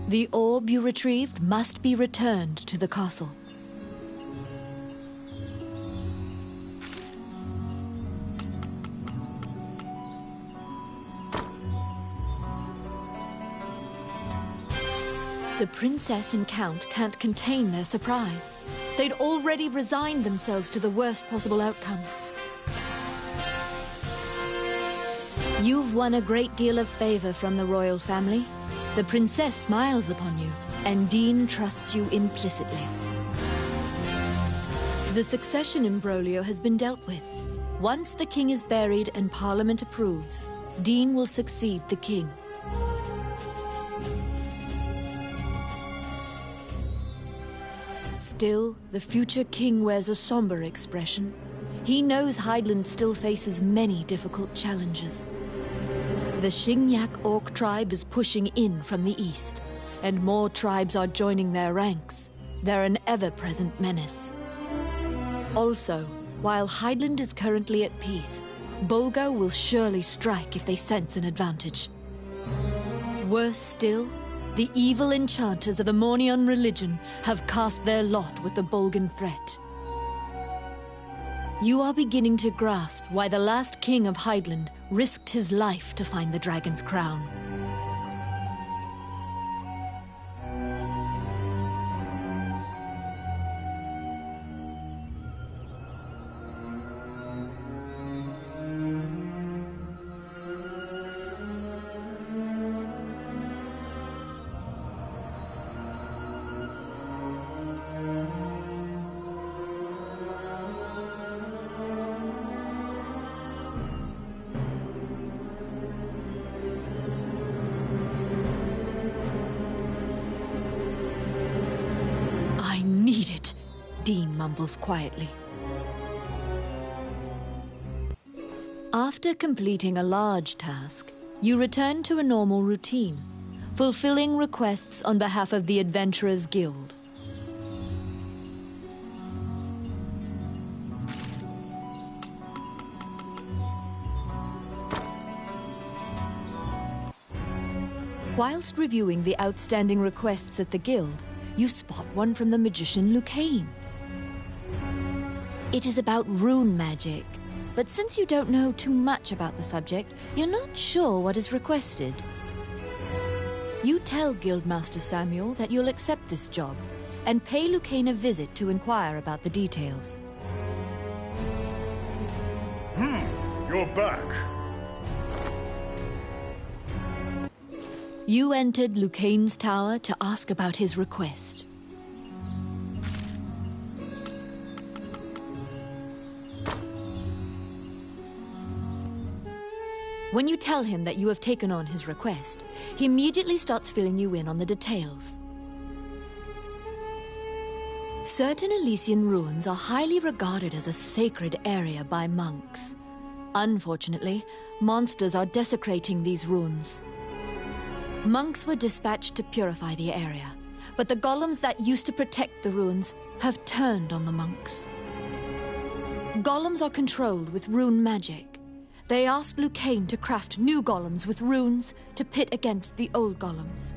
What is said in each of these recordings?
The orb you retrieved must be returned to the castle. The princess and count can't contain their surprise. They'd already resigned themselves to the worst possible outcome. You've won a great deal of favor from the royal family. The princess smiles upon you, and Dean trusts you implicitly. The succession imbroglio has been dealt with. Once the king is buried and Parliament approves, Dean will succeed the king. Still, the future king wears a somber expression. He knows Hydeland still faces many difficult challenges. The Xingyak Orc tribe is pushing in from the east, and more tribes are joining their ranks. They're an ever-present menace. Also, while Hydeland is currently at peace, Bulgar will surely strike if they sense an advantage. Worse still, the evil enchanters of the Mornion religion have cast their lot with the Bulgan threat. You are beginning to grasp why the last king of Hydeland risked his life to find the dragon's crown. Need it, Dean mumbles quietly. After completing a large task, you return to a normal routine, fulfilling requests on behalf of the Adventurers Guild. Whilst reviewing the outstanding requests at the guild, you spot one from the magician Lucane. It is about rune magic, but since you don't know too much about the subject, you're not sure what is requested. You tell Guildmaster Samuel that you'll accept this job, and pay Lucane a visit to inquire about the details. You're back. You entered Lucane's tower to ask about his request. When you tell him that you have taken on his request, he immediately starts filling you in on the details. Certain Elysian ruins are highly regarded as a sacred area by monks. Unfortunately, monsters are desecrating these ruins. Monks were dispatched to purify the area, but the golems that used to protect the ruins have turned on the monks. Golems are controlled with rune magic. They asked Lucane to craft new golems with runes to pit against the old golems.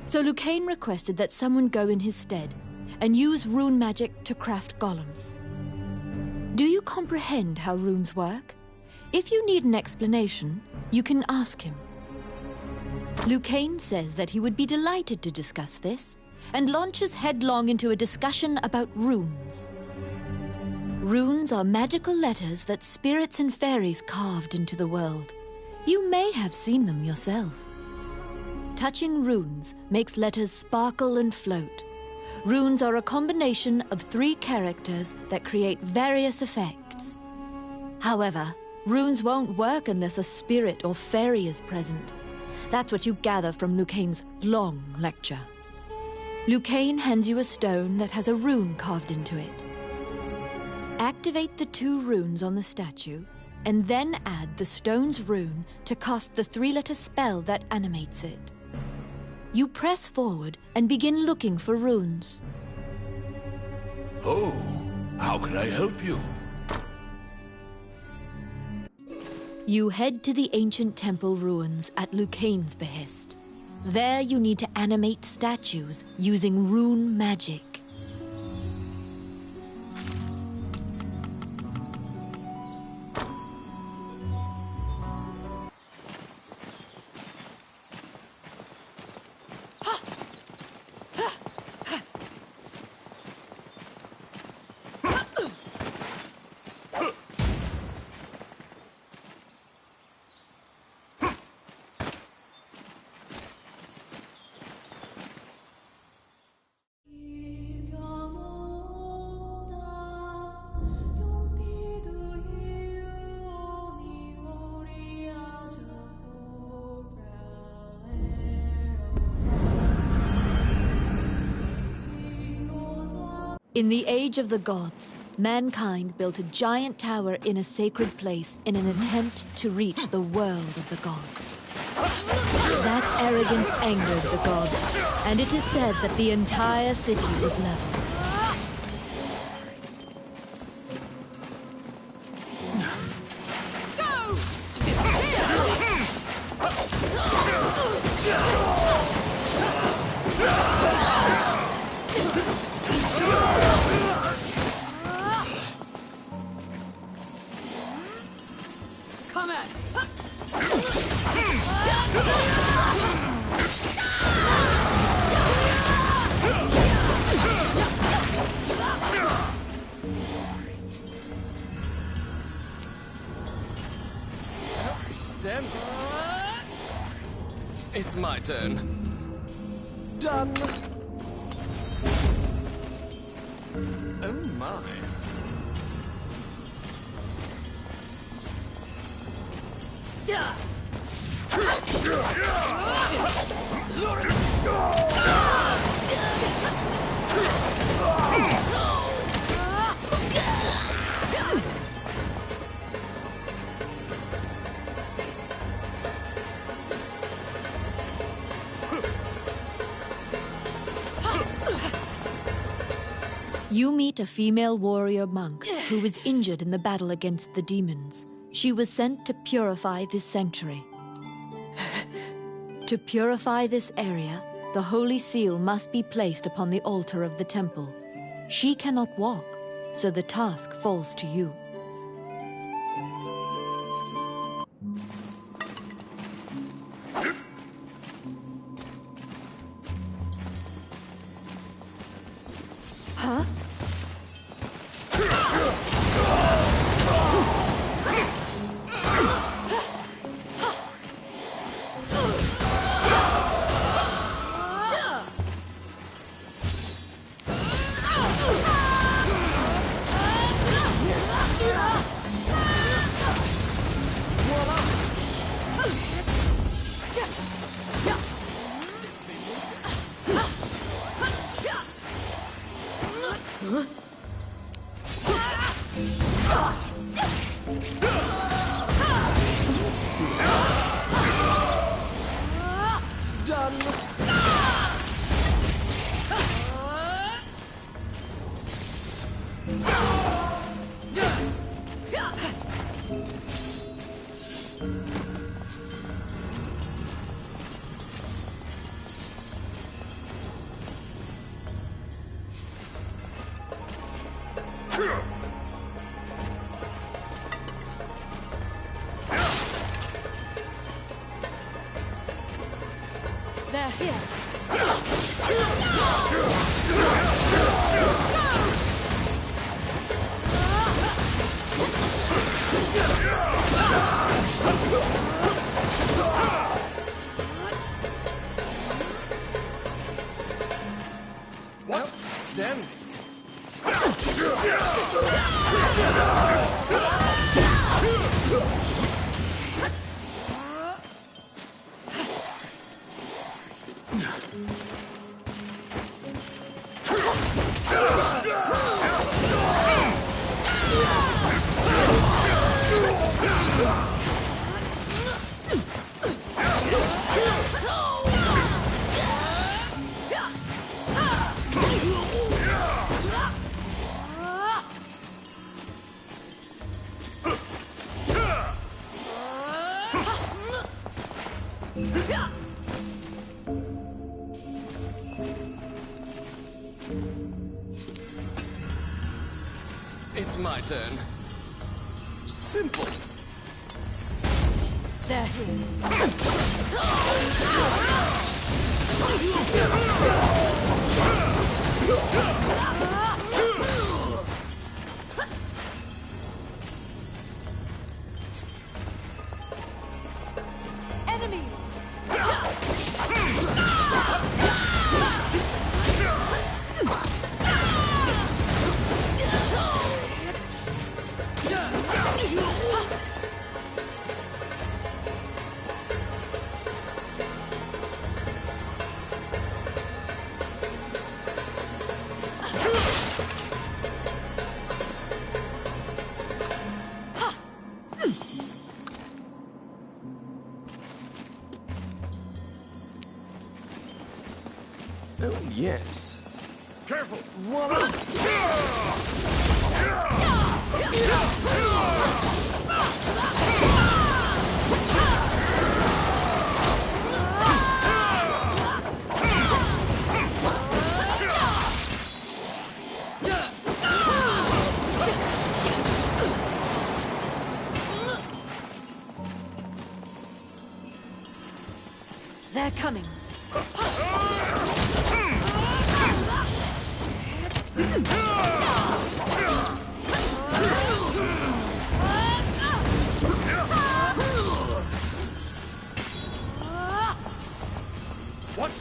So Lucane requested that someone go in his stead and use rune magic to craft golems. Do you comprehend how runes work? If you need an explanation, you can ask him. Lucane says that he would be delighted to discuss this, and launches headlong into a discussion about runes. Runes are magical letters that spirits and fairies carved into the world. You may have seen them yourself. Touching runes makes letters sparkle and float. Runes are a combination of 3 characters that create various effects. However, runes won't work unless a spirit or fairy is present. That's what you gather from Lucane's long lecture. Lucane hands you a stone that has a rune carved into it. Activate the 2 runes on the statue, and then add the stone's rune to cast the 3-letter spell that animates it. You press forward and begin looking for runes. Oh, how can I help you? You head to the ancient temple ruins at Lucane's behest. There you need to animate statues using rune magic. In the Age of the Gods, mankind built a giant tower in a sacred place in an attempt to reach the world of the gods. That arrogance angered the gods, and it is said that the entire city was leveled. It's my turn. Done. Oh my. You meet a female warrior monk who was injured in the battle against the demons. She was sent to purify this sanctuary. To purify this area, the holy seal must be placed upon the altar of the temple. She cannot walk, so the task falls to you. Huh? They're here. What? Standing? It's my turn. Simple. They're here. Enemies! Oh, yes. Careful! Voila! They're coming. What?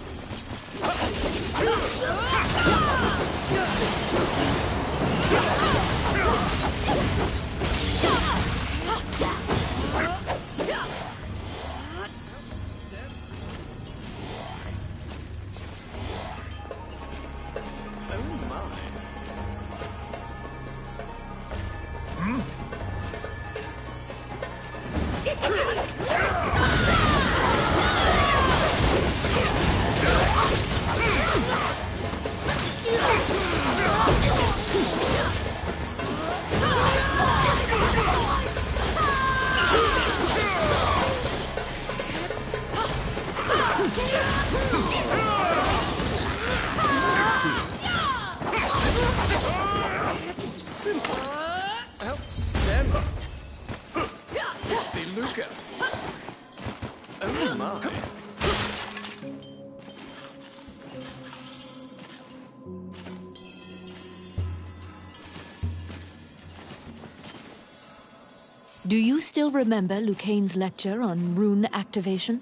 Oh, my. Simple. Outstanding. Beluga. Oh, my. Do you still remember Lucane's lecture on rune activation?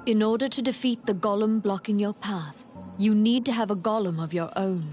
In order to defeat the golem blocking your path, you need to have a golem of your own.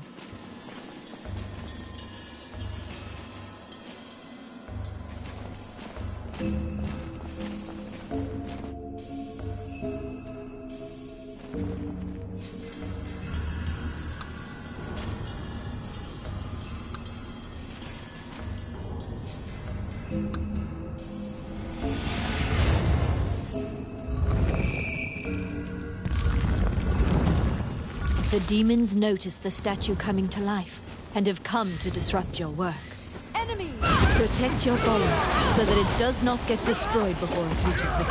The demons notice the statue coming to life and have come to disrupt your work. Enemy! Protect your golem so that it does not get destroyed before it reaches the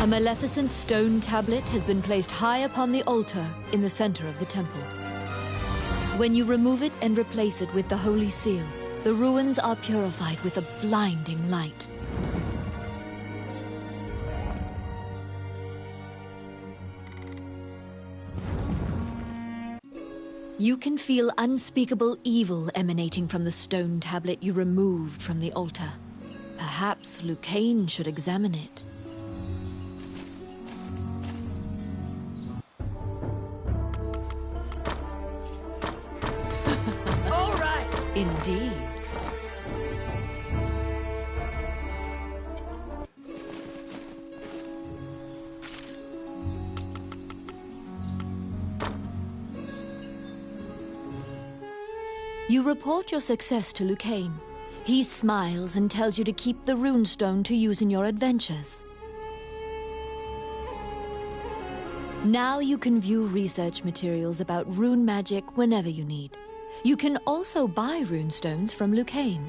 A maleficent stone tablet has been placed high upon the altar in the center of the temple. When you remove it and replace it with the holy seal, the ruins are purified with a blinding light. You can feel unspeakable evil emanating from the stone tablet you removed from the altar. Perhaps Lucane should examine it. All right! Indeed. You report your success to Lucane. He smiles and tells you to keep the runestone to use in your adventures. Now you can view research materials about rune magic whenever you need. You can also buy runestones from Lucane.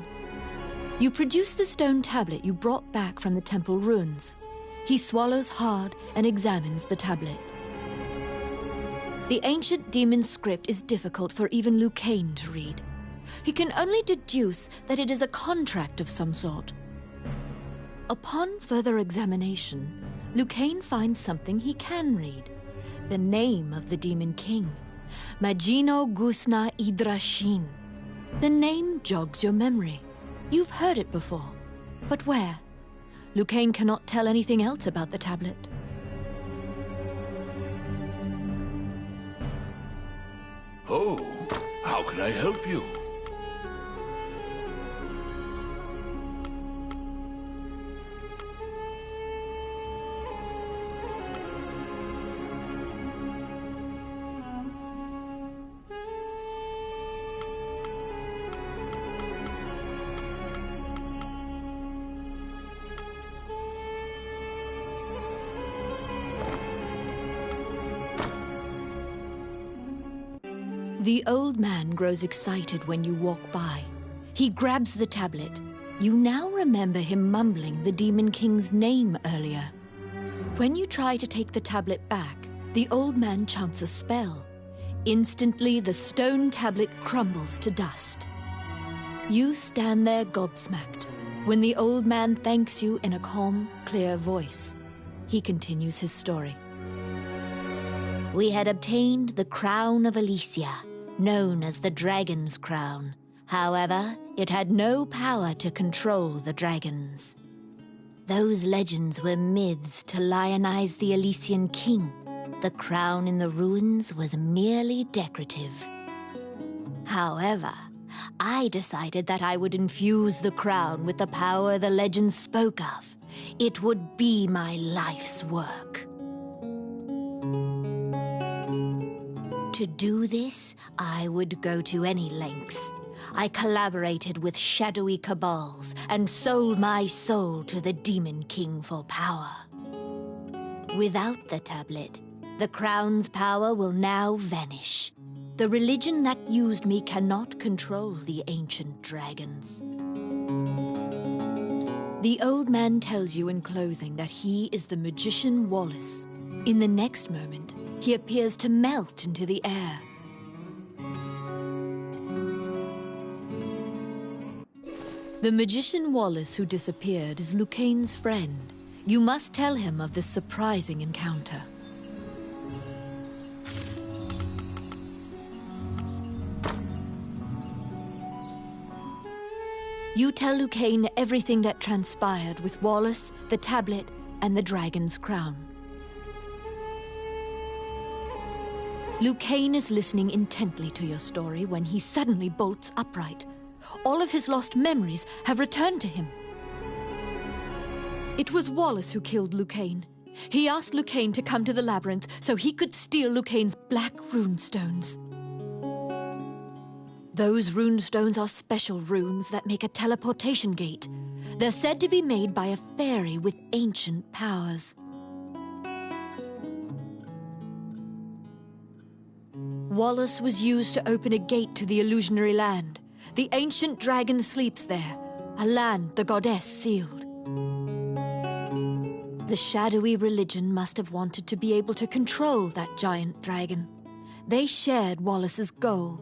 You produce the stone tablet you brought back from the temple ruins. He swallows hard and examines the tablet. The ancient demon script is difficult for even Lucane to read. He can only deduce that it is a contract of some sort. Upon further examination, Lucane finds something he can read. The name of the Demon King, Magino Gusna Idrashin. The name jogs your memory. You've heard it before, but where? Lucane cannot tell anything else about the tablet. Oh, how can I help you? The old man grows excited when you walk by. He grabs the tablet. You now remember him mumbling the Demon King's name earlier. When you try to take the tablet back, the old man chants a spell. Instantly, the stone tablet crumbles to dust. You stand there gobsmacked when the old man thanks you in a calm, clear voice. He continues his story. We had obtained the crown of Elysia, known as the Dragon's Crown. However, it had no power to control the dragons. Those legends were myths to lionize the Elysian king. The crown in the ruins was merely decorative. However, I decided that I would infuse the crown with the power the legends spoke of. It would be my life's work. To do this, I would go to any lengths. I collaborated with shadowy cabals and sold my soul to the Demon King for power. Without the tablet, the crown's power will now vanish. The religion that used me cannot control the ancient dragons. The old man tells you in closing that he is the magician Wallace. In the next moment, he appears to melt into the air. The magician Wallace who disappeared is Lucane's friend. You must tell him of this surprising encounter. You tell Lucane everything that transpired with Wallace, the tablet, and the dragon's crown. Lucane is listening intently to your story when he suddenly bolts upright. All of his lost memories have returned to him. It was Wallace who killed Lucane. He asked Lucane to come to the labyrinth so he could steal Lucane's black runestones. Those runestones are special runes that make a teleportation gate. They're said to be made by a fairy with ancient powers. Wallace was used to open a gate to the illusionary land. The ancient dragon sleeps there, a land the goddess sealed. The shadowy religion must have wanted to be able to control that giant dragon. They shared Wallace's goal.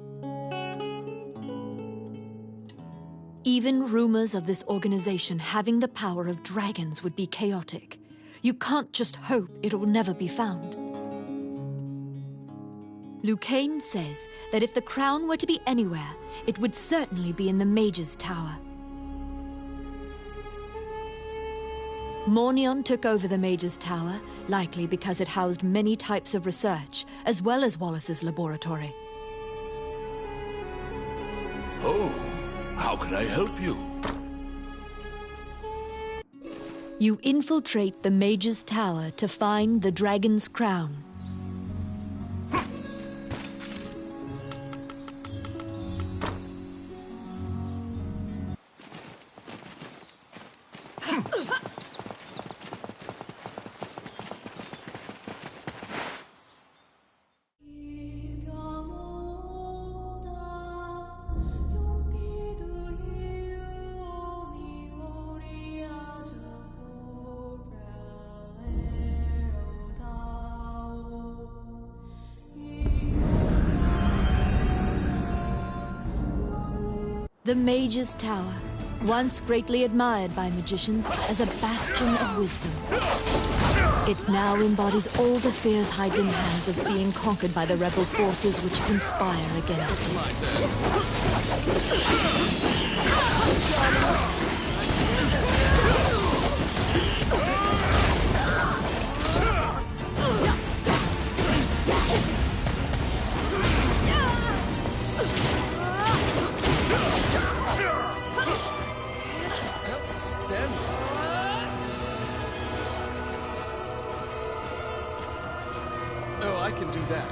Even rumors of this organization having the power of dragons would be chaotic. You can't just hope it'll never be found. Lucane says that if the crown were to be anywhere, it would certainly be in the Mage's Tower. Mornion took over the Mage's Tower, likely because it housed many types of research, as well as Wallace's laboratory. Oh, how can I help you? You infiltrate the Mage's Tower to find the Dragon's Crown. The Mage's Tower, once greatly admired by magicians as a bastion of wisdom. It now embodies all the fears Hydron has of being conquered by the rebel forces which conspire against it. Oh, I can do that.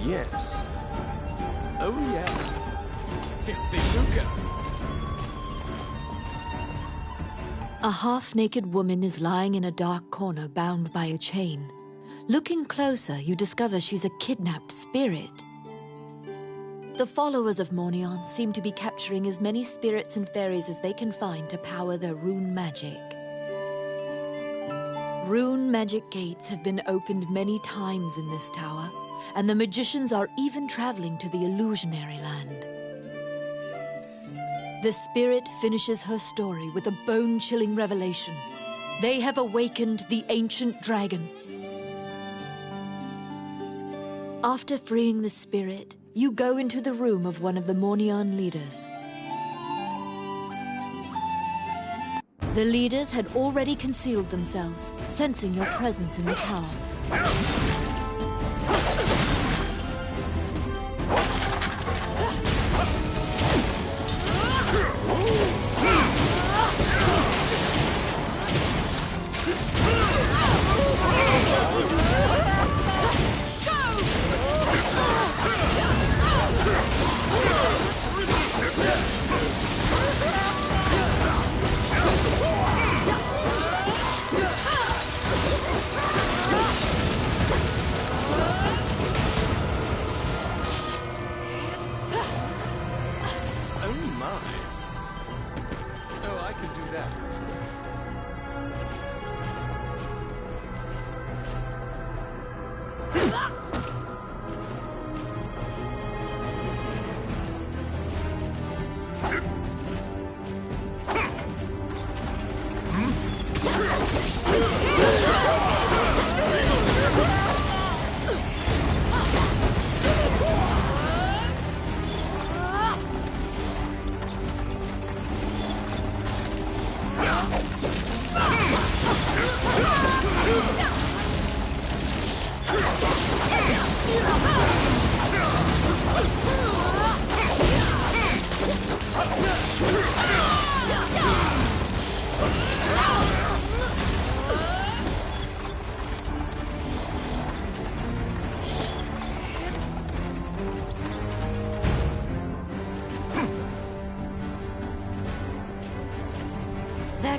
Yes. Oh, yeah. A half-naked woman is lying in a dark corner bound by a chain. Looking closer, you discover she's a kidnapped spirit. The followers of Mornion seem to be capturing as many spirits and fairies as they can find to power their rune magic. Rune magic gates have been opened many times in this tower, and the magicians are even traveling to the illusionary land. The spirit finishes her story with a bone-chilling revelation. They have awakened the ancient dragon. After freeing the spirit, you go into the room of one of the Mornion leaders. The leaders had already concealed themselves, sensing your presence in the tower.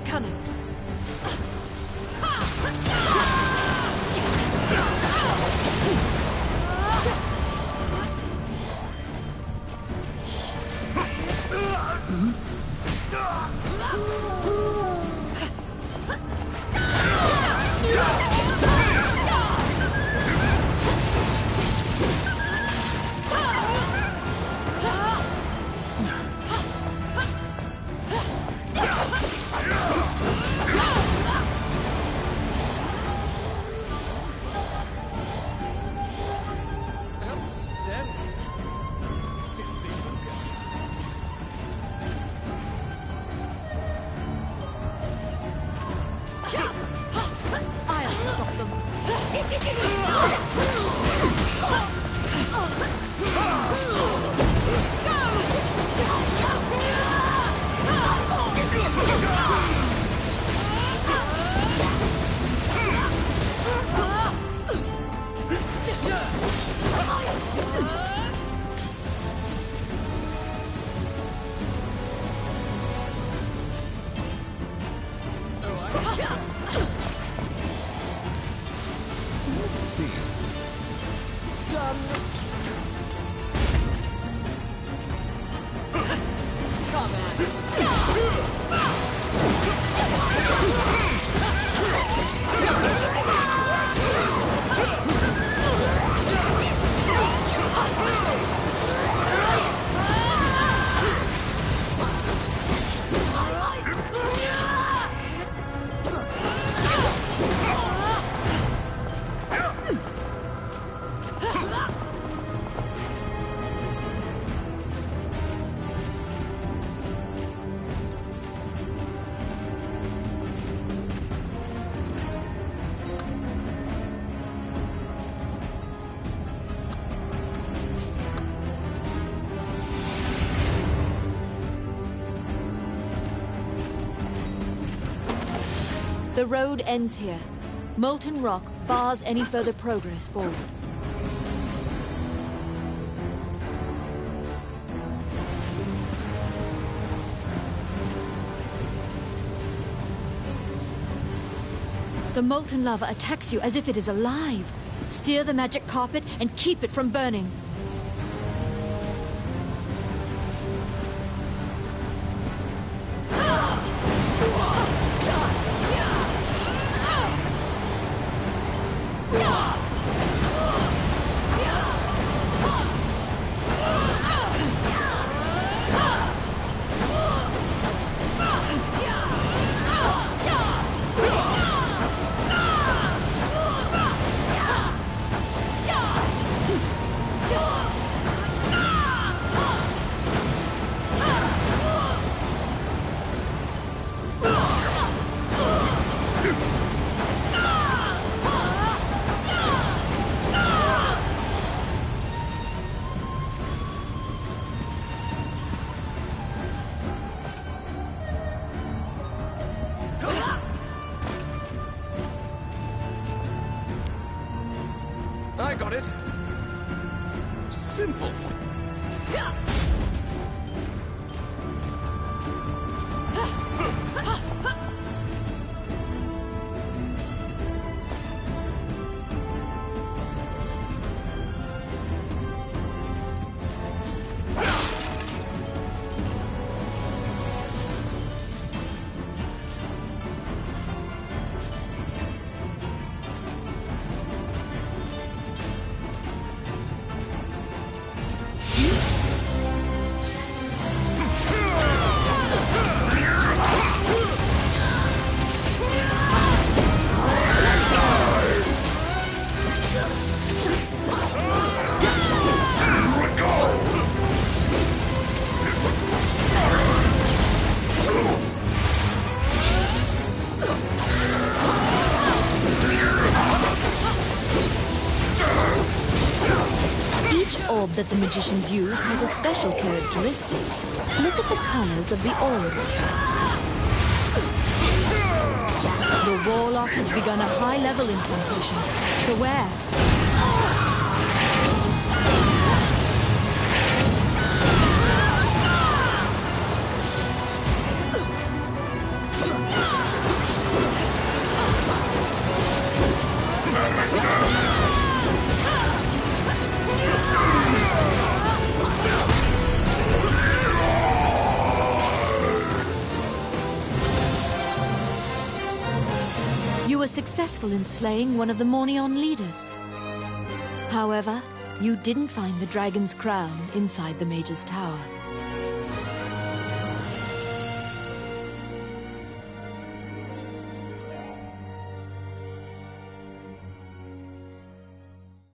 cunning. Let's see. Done. Come The road ends here. Molten rock bars any further progress forward. The molten lava attacks you as if it is alive. Steer the magic carpet and keep it from burning. I got it. Simple. orb that the magicians use has a special characteristic. Look at the colors of the orbs. The warlock has begun a high-level incantation. Beware. You were successful in slaying one of the Mornion leaders. However, you didn't find the dragon's crown inside the Mage's tower.